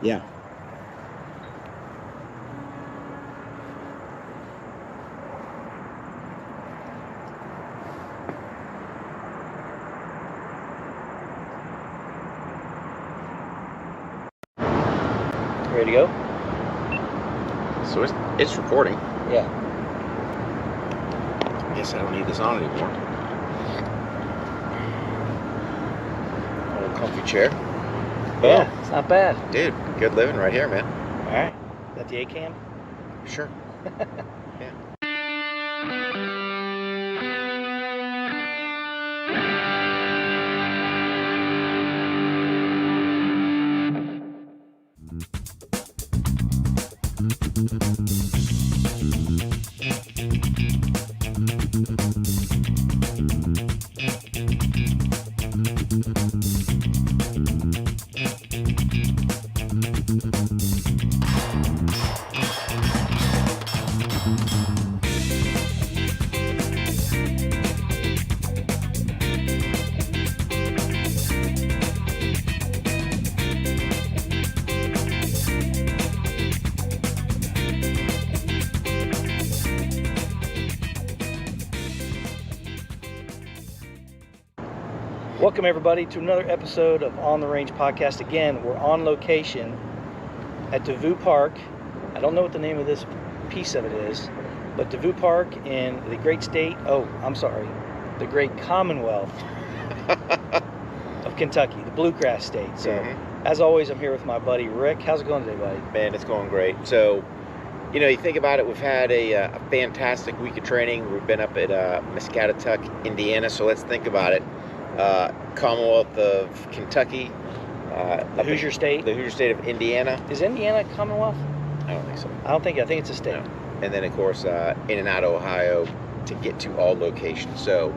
Yeah. Ready to go? So it's recording. Yeah. I guess I don't need this on anymore. A little comfy chair. Yeah, it's not bad. Dude, good living right here, man. All right. Is that the A-cam? Sure. Yeah. Welcome everybody to another episode of On the Range Podcast. Again, we're on location at Devou Park. I don't know what the name of this piece of it is, but Devou Park in the great the great Commonwealth of Kentucky, the Bluegrass State. So, as always, I'm here with my buddy Rick. How's it going today, buddy? Man, it's going great. So, you think about it, we've had a fantastic week of training. We've been up at Muscatatuck, Indiana. So let's think about it. Commonwealth of Kentucky. The Hoosier State. The Hoosier State of Indiana. Is Indiana Commonwealth? I don't think so. I think it's a state. No. And then, of course, in and out of Ohio to get to all locations. So,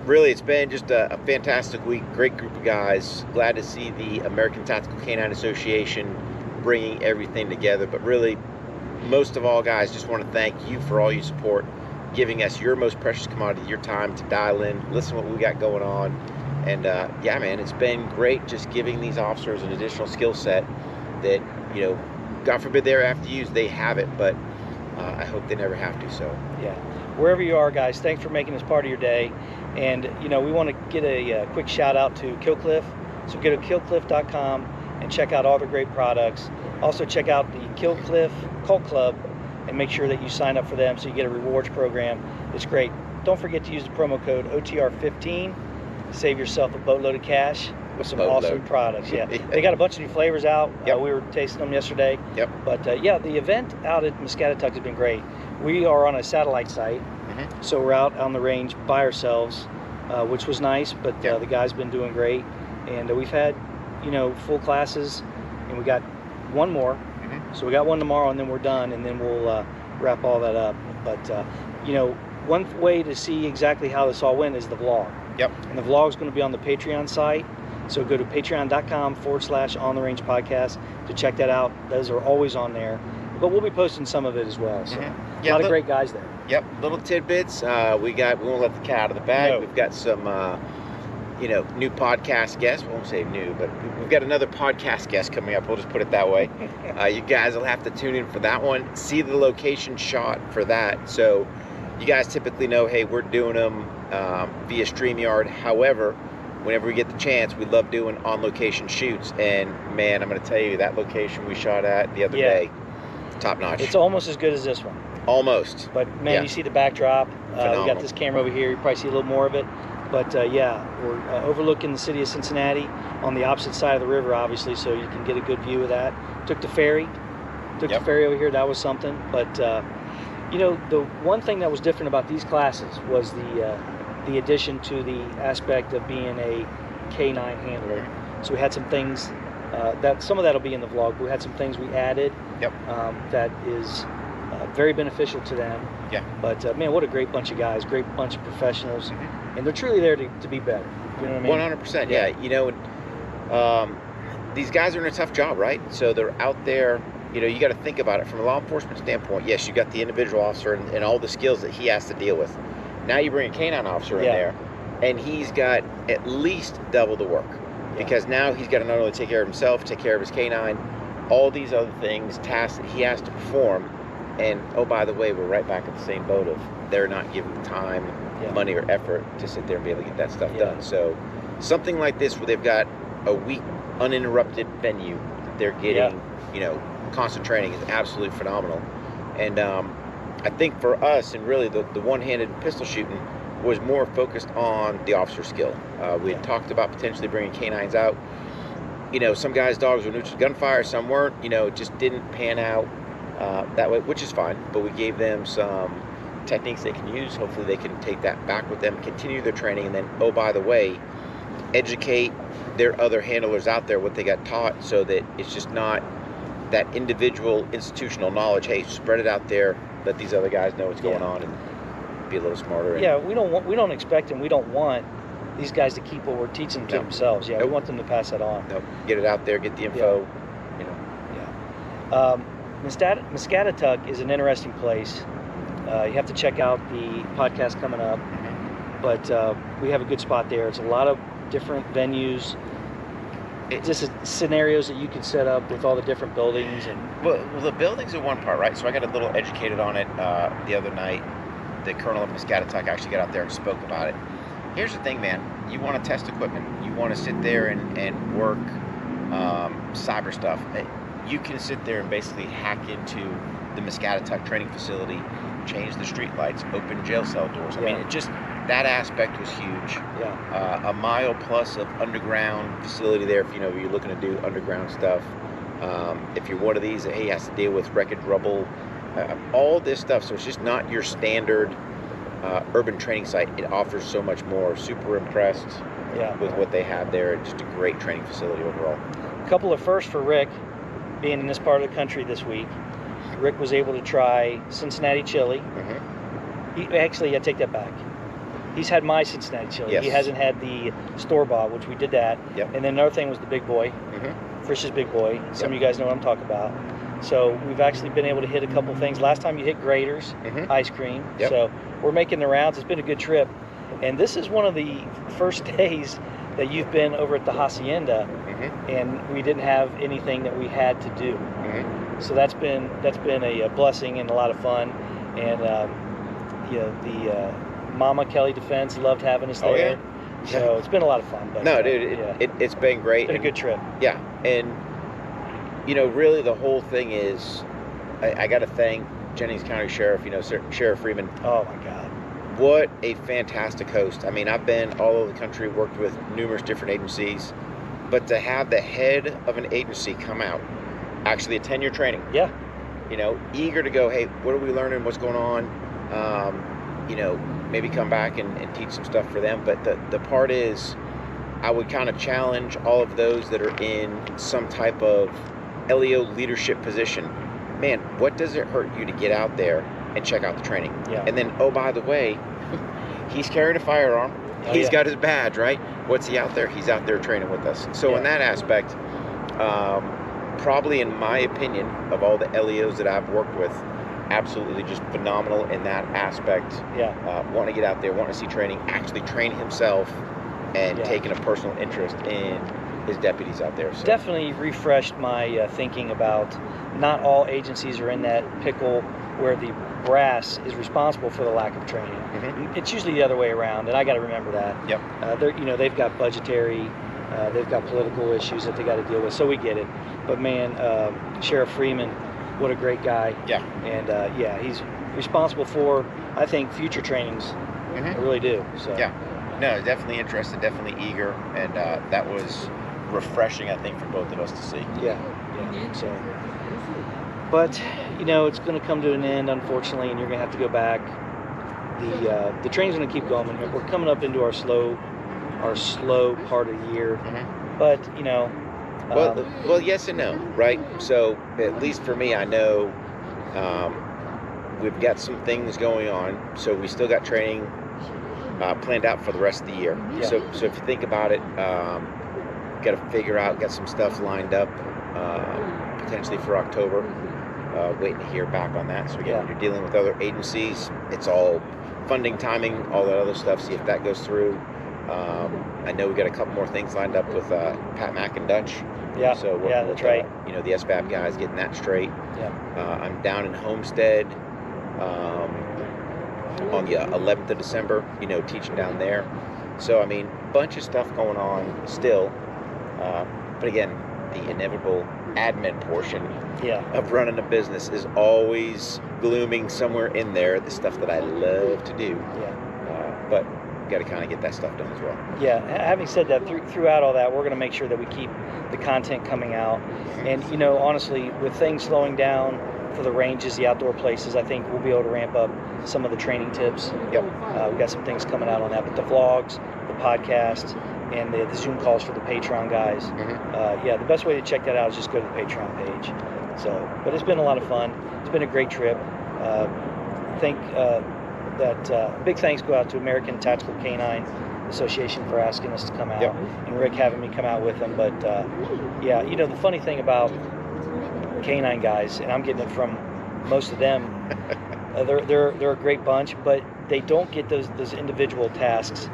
really, it's been just a fantastic week. Great group of guys. Glad to see the American Tactical Canine Association bringing everything together. But really, most of all, guys, just want to thank you for all your support, giving us your most precious commodity, your time to dial in, listen to what we got going on. And yeah, man, it's been great just giving these officers an additional skill set that, God forbid they ever have to use, they have it, but I hope they never have to. So yeah, wherever you are, guys, thanks for making this part of your day. And we want to get a quick shout out to Killcliff. So go to killcliff.com and check out all the great products. Also check out the Killcliff Cult Club and make sure that you sign up for them so you get a rewards program. It's great. Don't forget to use the promo code OTR15. Save yourself a boatload of cash with some awesome products. Yeah, they got a bunch of new flavors out. Yep. We were tasting them yesterday. Yep. But yeah, the event out at Muscatatuck has been great. We are on a satellite site, so we're out on the range by ourselves, which was nice. But the guys been doing great, and we've had full classes, and we got one more. So we got one tomorrow, and then we're done, and then we'll wrap all that up. But one way to see exactly how this all went is the vlog. Yep. And the vlog is going to be on the Patreon site. So go to patreon.com/On the Range Podcast to check that out. Those are always on there. But we'll be posting some of it as well. So a lot of great guys there. Yep. Little tidbits. We won't let the cat out of the bag. No. We've got some new podcast guests. We won't say new, but we've got another podcast guest coming up. We'll just put it that way. You guys will have to tune in for that one. See the location shot for that. So you guys typically know, hey, we're doing them via StreamYard. However, whenever we get the chance, we love doing on-location shoots. And, man, I'm going to tell you, that location we shot at the other day, top notch. It's almost as good as this one. Almost. But, man, you see the backdrop. We got this camera over here. You probably see a little more of it. But, we're overlooking the city of Cincinnati on the opposite side of the river, obviously, so you can get a good view of that. Took the ferry. The ferry over here. That was something. But, the one thing that was different about these classes was the addition to the aspect of being a K9 handler. So we had some things that some of that will be in the vlog. But we had some things we added that is very beneficial to them. Yeah. But man, what a great bunch of guys, great bunch of professionals, and they're truly there to be better. You know what I mean? 100%. Yeah. These guys are in a tough job, right? So they're out there. You got to think about it from a law enforcement standpoint. Yes, you got the individual officer and all the skills that he has to deal with. Now you bring a canine officer in there, and he's got at least double the work because now he's got to not only take care of himself, take care of his canine, all these other things, tasks that he has to perform. And oh, by the way, we're right back in the same boat of they're not giving the time, money, or effort to sit there and be able to get that stuff done. So something like this, where they've got a week uninterrupted venue that they're getting, you know, constant training, is absolutely phenomenal. And I think for us, and really the one-handed pistol shooting was more focused on the officer skill. We had talked about potentially bringing canines out. You know, some guys' dogs were neutral to gunfire, some weren't. You know, it just didn't pan out that way, which is fine. But we gave them some techniques they can use. Hopefully they can take that back with them, continue their training, and then, oh, by the way, educate their other handlers out there what they got taught, so that it's just not that individual institutional knowledge. Hey, spread it out there, let these other guys know what's going on, and be a little smarter. We don't expect and we don't want these guys to keep what we're teaching them to themselves. We want them to pass that on. Get it out there, get the info. You know. Muscatatuck is an interesting place. You have to check out the podcast coming up, but we have a good spot there. It's a lot of different venues, just scenarios that you can set up with all the different buildings. And well, the buildings are one part, right? So I got a little educated on it the other night. The colonel of Muscatatuck actually got out there and spoke about it. Here's the thing, man. You want to test equipment. You want to sit there and work cyber stuff. You can sit there and basically hack into the Muscatatuck training facility, change the street lights, open jail cell doors. I mean, it just, that aspect was huge. A mile plus of underground facility there, if you know you're looking to do underground stuff. If you're one of these that has to deal with wreckage, rubble, all this stuff. So it's just not your standard urban training site. It offers so much more. Super impressed with what they have there, and just a great training facility overall. A couple of firsts for Rick being in this part of the country this week. Rick was able to try Cincinnati chili. Actually, I take that back. He's had my Cincinnati chili. He hasn't had the store-bought, which we did that. And then another thing was the Big Boy, Frisch's Big Boy. Some of you guys know what I'm talking about. So we've actually been able to hit a couple things. Last time you hit Graders, ice cream. So we're making the rounds. It's been a good trip. And this is one of the first days that you've been over at the Hacienda, and we didn't have anything that we had to do. So that's been a blessing and a lot of fun. And the Mama Kelley Defense loved having us there. So it's been a lot of fun. But, it's been great. It's been a good trip. And you know, really the whole thing is, I got to thank Jennings County Sheriff. You know, Sheriff Freeman. Oh my God. What a fantastic host. I mean, I've been all over the country, worked with numerous different agencies, but to have the head of an agency come out, actually attend your training. You know, eager to go, hey, what are we learning? What's going on? You know, maybe come back and teach some stuff for them. But the part is, I would kind of challenge all of those that are in some type of LEO leadership position. Man, what does it hurt you to get out there and check out the training? And then, oh, by the way, he's carrying a firearm. He's got his badge, right? What's he out there? He's out there training with us. So in that aspect, probably in my opinion, of all the LEOs that I've worked with, absolutely just phenomenal in that aspect. Want to get out there, want to see training, actually train himself, and taking a personal interest in his deputies out there. So. Definitely refreshed my thinking about not all agencies are in that pickle where the brass is responsible for the lack of training. It's usually the other way around, and I got to remember that. They've got budgetary, they've got political issues that they got to deal with, so we get it. But man, Sheriff Freeman, what a great guy. And he's responsible for, I think, future trainings. I really do. So. No, definitely interested, definitely eager, and that was refreshing, I think, for both of us to see. So, but you know, it's going to come to an end, unfortunately, and you're going to have to go back. The train's going to keep going. We're coming up into our slow part of the year, but you know. Well, yes and no, right? So at least for me, I know we've got some things going on, so we still got training planned out for the rest of the year. So if you think about it, got to figure out, got some stuff lined up potentially for October. Waiting to hear back on that. So again, when you're dealing with other agencies, it's all funding, timing, all that other stuff. See if that goes through. I know we got a couple more things lined up with Pat Mack and Dutch. Yeah, so that's right. You know, the SBAP guys getting that straight. Yeah. I'm down in Homestead on the 11th of December, you know, teaching down there. So, I mean, bunch of stuff going on still. But again, the inevitable admin portion of running a business is always glooming somewhere in there, the stuff that I love to do. But got to kind of get that stuff done as well. Yeah, having said that, throughout all that, we're going to make sure that we keep the content coming out. And, you know, honestly, with things slowing down for the ranges, the outdoor places, I think we'll be able to ramp up some of the training tips. Yep. We've got some things coming out on that, but the vlogs, the podcast, and the Zoom calls for the Patreon guys. The best way to check that out is just go to the Patreon page. So, but it's been a lot of fun. It's been a great trip. Big thanks go out to American Tactical Canine Association for asking us to come out, and Rick having me come out with them. But you know, the funny thing about canine guys, and I'm getting it from most of them, they're a great bunch, but they don't get those individual tasks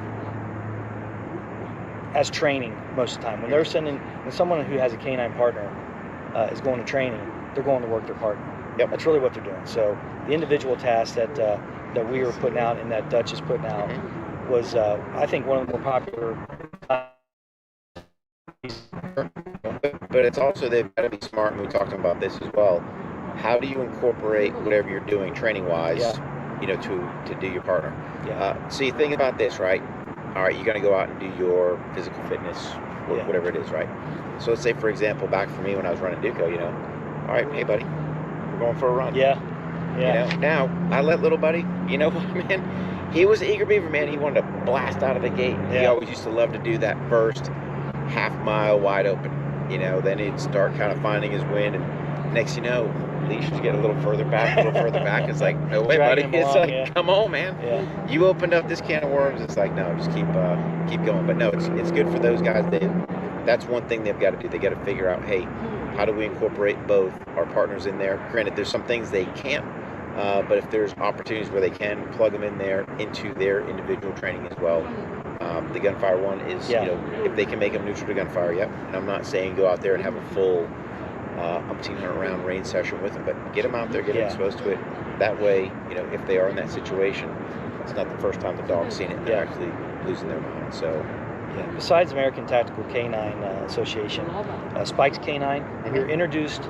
as training most of the time. When they're when someone who has a canine partner is going to training, they're going to work their partner. That's really what they're doing. So the individual tasks that we were putting out and that Dutch is putting out was, I think, one of the more popular. But it's also, they've got to be smart, and we talked about this as well. How do you incorporate whatever you're doing training-wise, you know, to do your partner? So you think about this, right? All right, you're going to go out and do your physical fitness, whatever it is, right? So let's say, for example, back for me when I was running Duco, you know, all right, hey, buddy, we're going for a run. Yeah. You know, now, I let little buddy, you know what, man? He was an eager beaver, man. He wanted to blast out of the gate. He always used to love to do that first half mile wide open. You know, then he'd start kind of finding his wind, and next you know, leash was getting a little further back, It's like, no way, buddy. It's like, come on, man. You opened up this can of worms. It's like, no, just keep going. But no, it's good for those guys. That's one thing they've got to do. They got to figure out, hey, how do we incorporate both our partners in there? Granted, there's some things they can't, but if there's opportunities where they can plug them in there into their individual training as well. The gunfire one is, you know, if they can make them neutral to gunfire, and I'm not saying go out there and have a full 1,500 round range session with them, but get them out there, get them exposed to it. That way, you know, if they are in that situation, it's not the first time the dog's seen it and they're actually losing their mind. So, besides American Tactical Canine Association, Spikes Canine, we were introduced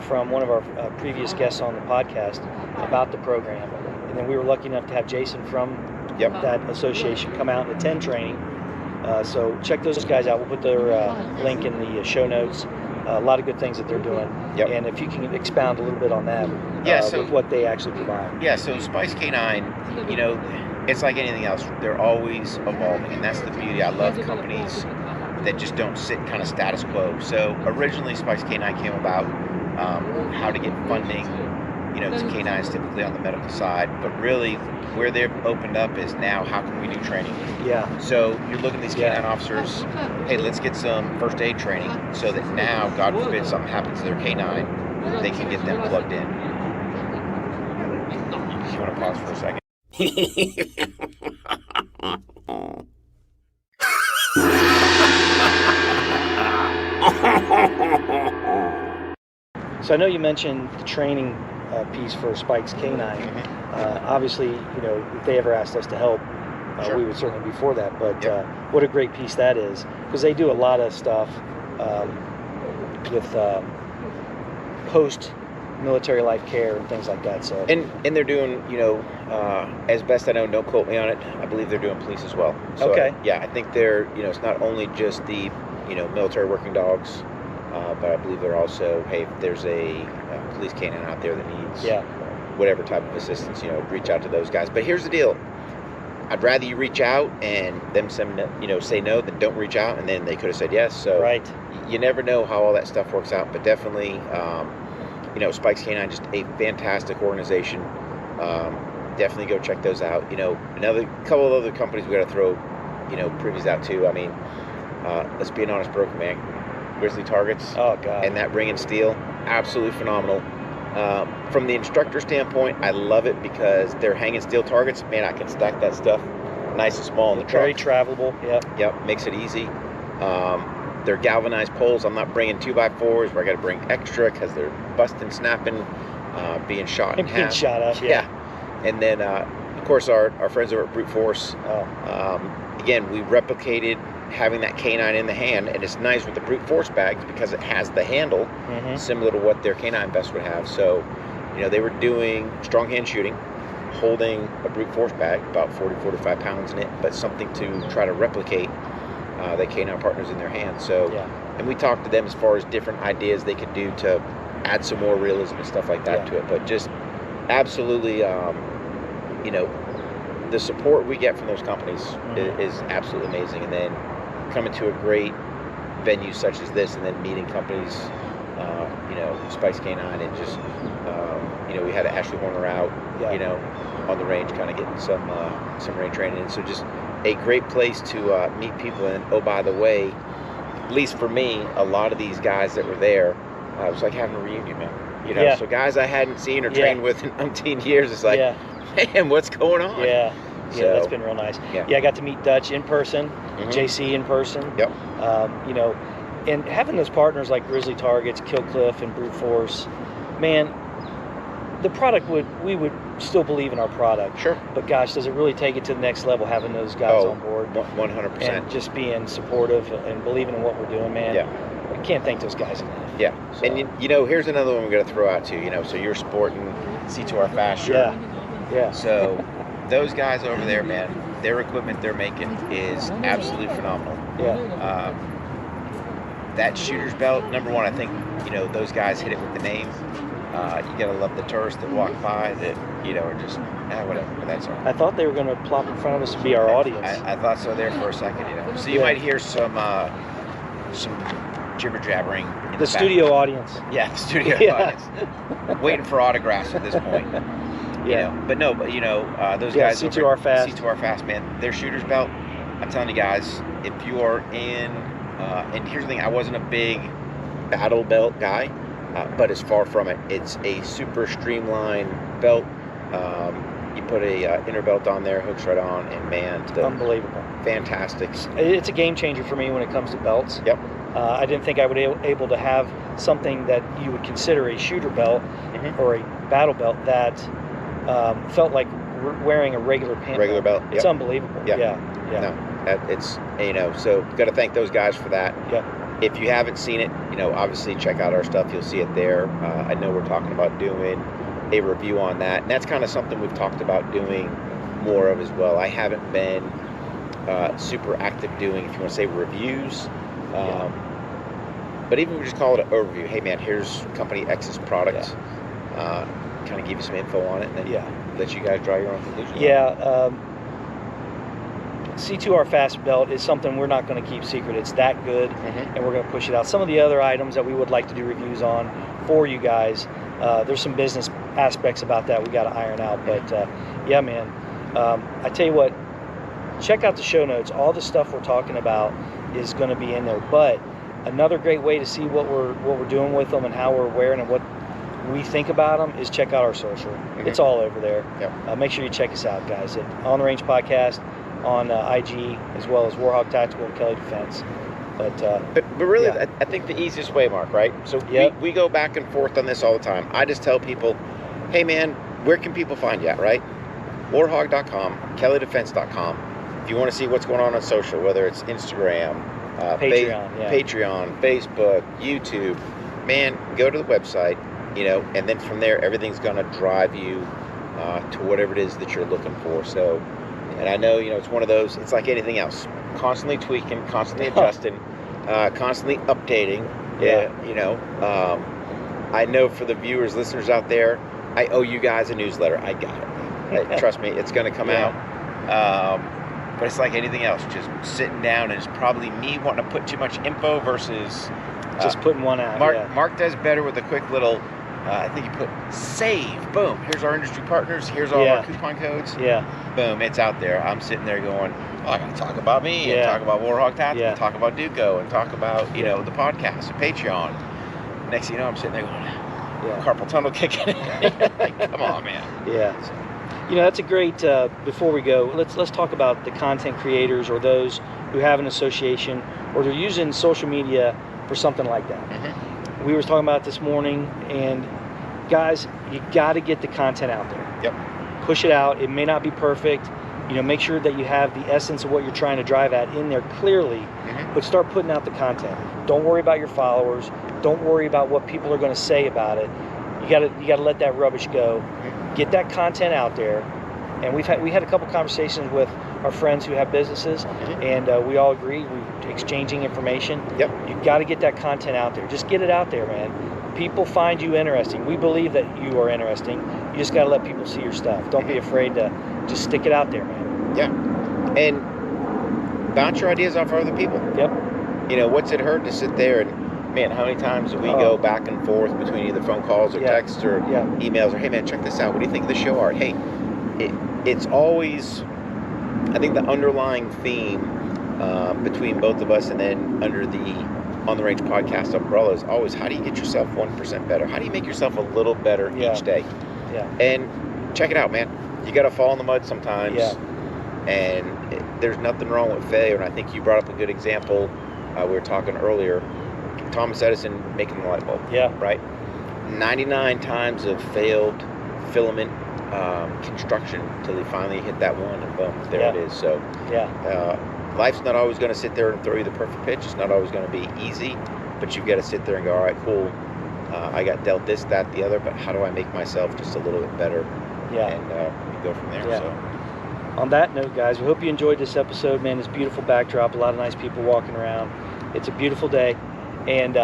from one of our previous guests on the podcast about the program, and then we were lucky enough to have Jason from that association come out and attend training. So check those guys out. We'll put their link in the show notes. A lot of good things that they're doing. And if you can expound a little bit on that, with what they actually provide. So Spikes Canine, you know, it's like anything else. They're always evolving, and that's the beauty. I love companies that just don't sit kind of status quo. So originally Spikes Canine came about how to get funding, you know, to canines typically on the medical side, but really where they've opened up is now how can we do training? So you're looking at these canine officers, hey, let's get some first aid training so that now, God forbid, something happens to their canine, they can get them plugged in. You want to pause for a second? So I know you mentioned the training piece for Spikes Canine. Obviously, you know, if they ever asked us to help, we would certainly be for that. But what a great piece that is, because they do a lot of stuff with post-military life care and things like that. So and they're doing, you know, as best I know, don't quote me on it, I believe they're doing police as well. So I think they're, you know, it's not only just the, you know, military working dogs, but I believe they're also, hey, if there's a police canine out there that needs whatever type of assistance, you know, reach out to those guys. But here's the deal. I'd rather you reach out and them say no than don't reach out, and then they could have said yes. So you never know how all that stuff works out. But definitely, you know, Spikes Canine, just a fantastic organization. Definitely go check those out. You know, another couple of other companies we got to throw, you know, previews out too. I mean, let's be an honest broker, man. Grizzly targets. Oh God. And that ring and steel, absolutely phenomenal. From the instructor standpoint, I love it because they're hanging steel targets. Man, I can stack that stuff nice and small in the truck. Very travelable. Yep, makes it easy. They're galvanized poles. I'm not bringing 2x4s where I got to bring extra because they're busting, snapping, being shot in half. Being shot up, yeah. And then, of course, our friends over at Brute Force. Again, we replicated having that canine in the hand, and it's nice with the Brute Force bags because it has the handle similar to what their canine vest would have. So, you know, they were doing strong hand shooting, holding a Brute Force bag, about 40-45 pounds in it, but something to try to replicate the canine partners in their hands. So, and we talked to them as far as different ideas they could do to add some more realism and stuff like that to it. But just absolutely, you know, the support we get from those companies is absolutely amazing. And then coming to a great venue such as this, and then meeting companies, you know, Spice Canine, and just, you know, we had Ashley Horner out, you know, on the range, kind of getting some range training. And so just a great place to meet people. And oh, by the way, at least for me, a lot of these guys that were there, it was like having a reunion, man. You know, so guys I hadn't seen or trained with in umpteen years, it's like, man, what's going on? Yeah, that's been real nice. I got to meet Dutch in person, JC in person. You know, and having those partners like Grizzly Targets, Killcliff, and Brute Force, man, the product we would still believe in our product. Sure. But gosh, does it really take it to the next level having those guys on board? 100%. And just being supportive and believing in what we're doing, man. I can't thank those guys enough. So. And you know, here's another one we're going to throw out too. You know, so you're sporting C2R Fast shirt. So those guys over there, man, their equipment they're making is absolutely phenomenal. That shooter's belt, number one, I think, you know, those guys hit it with the name. You gotta love the tourists that walk by that, you know, are just, whatever, but that's all right. I thought they were gonna plop in front of us and be our audience. I thought so there for a second, you know. So you might hear some jibber jabbering in the studio audience. Yeah, the studio audience. Waiting for autographs at this point. You know, but you know, those guys C2R Fast. C2R Fast, man, their shooter's belt, I'm telling you guys, if you are in, and here's the thing, I wasn't a big battle belt guy, but it's far from it. It's a super streamlined belt. You put a inner belt on there, hooks right on, and man, unbelievable, fantastic. It's a game changer for me when it comes to belts. I didn't think I would be able to have something that you would consider a shooter belt or a battle belt that felt like wearing a regular pant belt. It's unbelievable. No, it's, you know, so got to thank those guys for that. If you haven't seen it, you know, obviously check out our stuff. You'll see it there. I know we're talking about doing a review on that, and that's kind of something we've talked about doing more of as well. I haven't been super active doing, if you want to say, reviews, but even we just call it an overview. Hey man, here's company X's product. Kind of give you some info on it, and then let you guys draw your own conclusions. C2R Fast Belt is something we're not going to keep secret. It's that good, and we're going to push it out. Some of the other items that we would like to do reviews on for you guys, there's some business aspects about that we got to iron out. But yeah, man, I tell you what, check out the show notes. All the stuff we're talking about is going to be in there. But another great way to see what we're doing with them and how we're wearing and what we think about them is check out our social. It's all over there. Make sure you check us out, guys, at On the Range Podcast on IG, as well as War HOGG Tactical and Kelley Defense. But really, I think the easiest way, Mark, right? So we go back and forth on this all the time. I just tell people, hey man, where can people find you at, right? warhogg.com, kellydefense.com. If you want to see what's going on social, whether it's Instagram, Patreon, Facebook, YouTube, man, go to the website, you know, and then from there, everything's going to drive you to whatever it is that you're looking for. So, and I know, you know, it's one of those, it's like anything else, constantly tweaking, constantly adjusting, constantly updating. You know, I know for the viewers, listeners out there, I owe you guys a newsletter. I got it. Trust me, it's going to come out. But it's like anything else, just sitting down, and it's probably me wanting to put too much info versus just putting one out. Mark does better with a quick little, I think you put save, boom, here's our industry partners, here's all our coupon codes, boom, it's out there. I'm sitting there going, oh, I gotta talk about me, and talk about War HOGG Tactical, talk about Duco, and talk about, you know, the podcast, and Patreon. Next thing you know, I'm sitting there going, carpal tunnel kicking in. Like, come on, man. You know, that's a great, before we go, let's talk about the content creators or those who have an association or they're using social media for something like that. Mm-hmm. We were talking about it this morning, and guys, you got to get the content out there. Yep. Push it out. It may not be perfect. You know, make sure that you have the essence of what you're trying to drive at in there clearly, but start putting out the content. Don't worry about your followers. Don't worry about what people are going to say about it. You got to let that rubbish go. Get that content out there. And we had a couple conversations with our friends who have businesses, and we all agree we're exchanging information. Yep. You got to get that content out there. Just get it out there, man. People find you interesting. We believe that you are interesting. You just got to let people see your stuff. Don't be afraid to just stick it out there, man. Yeah. And bounce your ideas off other people. Yep. You know, what's it hurt to sit there and, man, how many times do we go back and forth between either phone calls or texts or emails or, hey, man, check this out. What do you think of the show art? Hey, it's always, I think the underlying theme between both of us and then under the On the Range podcast umbrella is always, how do you get yourself 1% better? How do you make yourself a little better each day? Yeah. And check it out, man. You got to fall in the mud sometimes. Yeah. And there's nothing wrong with failure. And I think you brought up a good example. We were talking earlier. Thomas Edison making the light bulb. Yeah. Right? 99 times of failed filament construction until he finally hit that one, and boom, there it is. So life's not always going to sit there and throw you the perfect pitch. It's not always going to be easy, but you've got to sit there and go, all right, cool, I got dealt this, that, the other, but how do I make myself just a little bit better? And we go from there. So on that note, guys, we hope you enjoyed this episode, man. This beautiful backdrop, a lot of nice people walking around. It's a beautiful day, and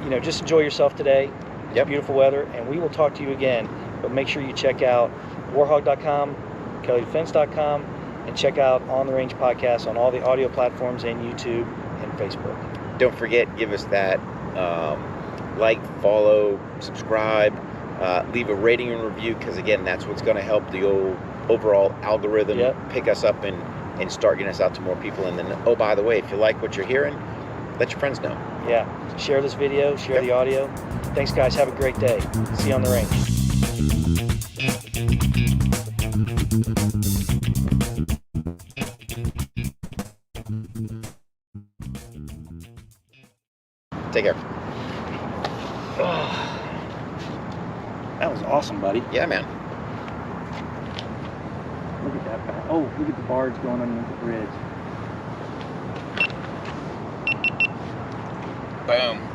you know, just enjoy yourself today. It's beautiful weather, and we will talk to you again. But make sure you check out warhog.com, kelleydefense.com, and check out On the Range podcast on all the audio platforms and YouTube and Facebook. Don't forget, give us that like, follow, subscribe, leave a rating and review, because again, that's what's going to help the overall algorithm pick us up and start getting us out to more people. And then, oh, by the way, if you like what you're hearing, let your friends know. Yeah. Share this video, share the audio. Thanks, guys. Have a great day. See you on the range. Take care. Oh, that was awesome, buddy. Yeah, man. Look at that guy. Oh, look at the barge going underneath the bridge. Boom.